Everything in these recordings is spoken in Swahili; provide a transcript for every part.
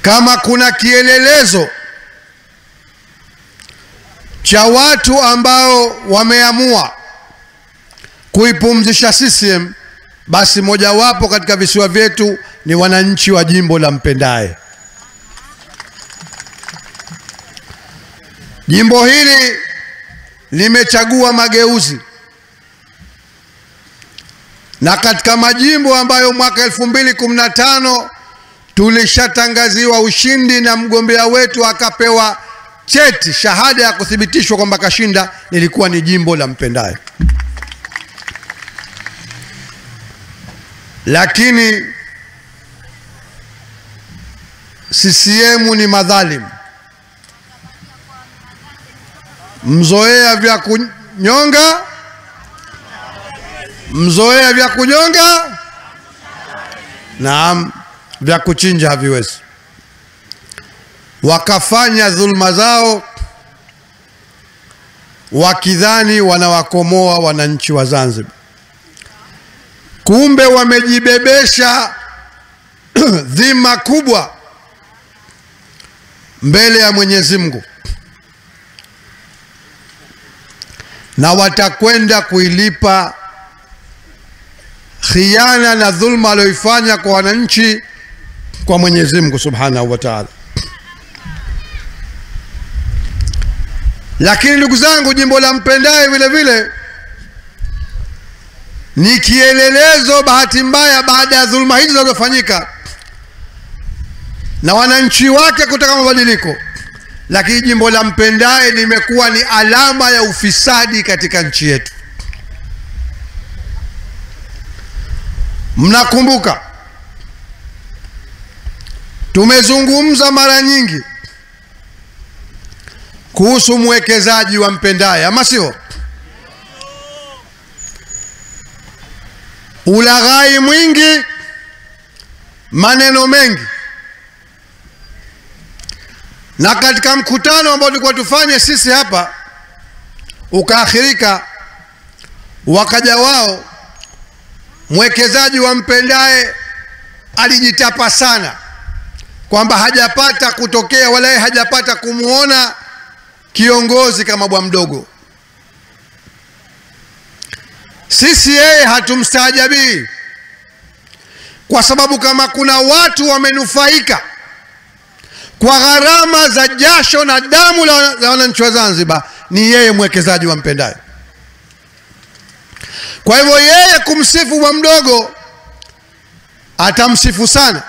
kama kuna kielelezo cha watu ambao wameamua kuipumzisha CCM, basi mojawapo katika visiwa vyetu ni wananchi wa jimbo la Mpendae. Jimbo hili limechagua mageuzi, na katika majimbo ambayo mwaka 2015 tulishatangaziwa ushindi na mgombea wetu akapewa cheti, shahada ya kuthibitishwa kwamba kashinda, lilikuwa ni jimbo la Mpendae. Lakini CCM ni madhalimu, mzoea vya kunyonga, mzoea vya kunyonga, naam, vya kuchinja haviwezi. Wakafanya dhulma zao wakidhani wanawakomoa wananchi wa Zanzibar, kumbe wamejibebesha dhima kubwa mbele ya Mwenyezi Mungu, na watakwenda kuilipa khiana na dhulma aliyoifanya kwa wananchi kwa Mwenyezi Mungu Subhanahu wa Ta'ala. Lakini ndugu zangu, jimbo la Mpendae vile vile ni kielelezo, bahati mbaya, baada ya dhulma hizi zinazofanyika na wananchi wake kutaka mabadiliko, lakini jimbo la Mpendae limekuwa ni alama ya ufisadi katika nchi yetu. Mnakumbuka tumezungumza mara nyingi kuhusu mwekezaji wa Mpendae, ama sio? Ulaghai mwingi, maneno mengi. Na katika mkutano ambao tulikuwa tufanye sisi hapa ukaakhirika, wakaja wao, mwekezaji wa Mpendae alijitapa sana kwamba hajapata kutokea wala hajapata kumuona kiongozi kama bwa mdogo. Sisi yeye hatumstaajabii, kwa sababu kama kuna watu wamenufaika kwa gharama za jasho na damu la wananchi wa Zanzibar, ni yeye mwekezaji wa Mpendae. Kwa hivyo yeye kumsifu bwa mdogo atamsifu sana,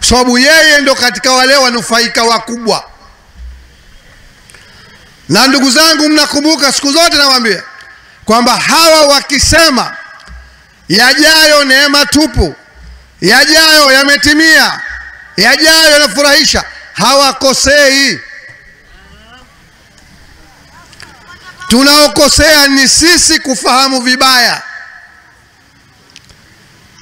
sababu yeye ndo katika wale wanufaika wakubwa. Na ndugu zangu, mnakumbuka siku zote nawaambia kwamba hawa wakisema yajayo neema tupu, yajayo yametimia, yajayo yanafurahisha, hawakosei. Tunaokosea ni sisi kufahamu vibaya,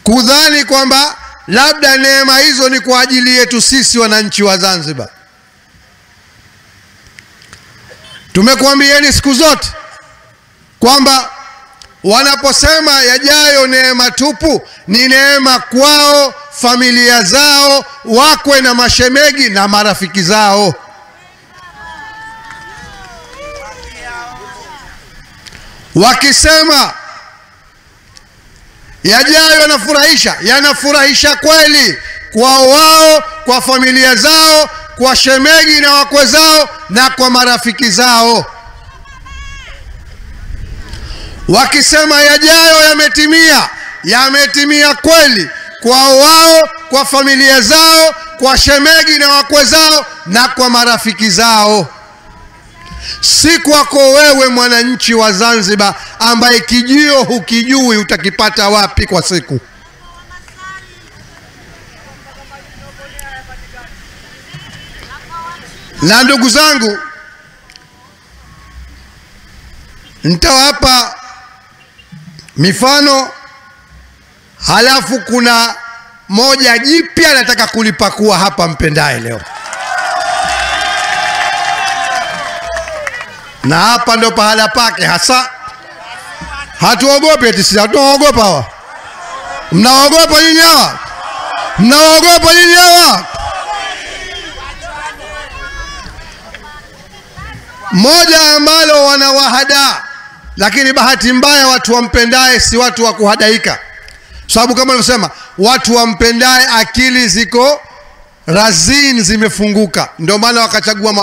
kudhani kwamba labda neema hizo ni kwa ajili yetu sisi wananchi wa Zanzibar. Tumekuambieni siku zote kwamba wanaposema yajayo neema tupu, ni neema kwao, familia zao, wakwe na mashemegi na marafiki zao. Wakisema yajayo yanafurahisha, yanafurahisha kweli kwa wao, kwa familia zao, kwa shemegi na wakwe zao na kwa marafiki zao. Wakisema yajayo yametimia, yametimia kweli kwa wao, kwa familia zao, kwa shemegi na wakwe zao na kwa marafiki zao, si kwako wewe mwananchi wa Zanzibar ambaye kijio hukijui utakipata wapi kwa siku. Na ndugu zangu, nitawapa mifano, halafu kuna moja jipya nataka kulipakua hapa Mpendae leo. Na hapa ndo pahala pake hasa. Hatuogope eti sisi, hatuogopa hawa. Mnaogopa nyinyi hawa? Mnaogopa nini hawa? Moja ambalo wanawahada, lakini bahati mbaya watu wampendaye si watu wa kuhadaika. Sababu kama nilivyosema, watu wampendaye akili ziko razini zimefunguka, ndio maana wakachagua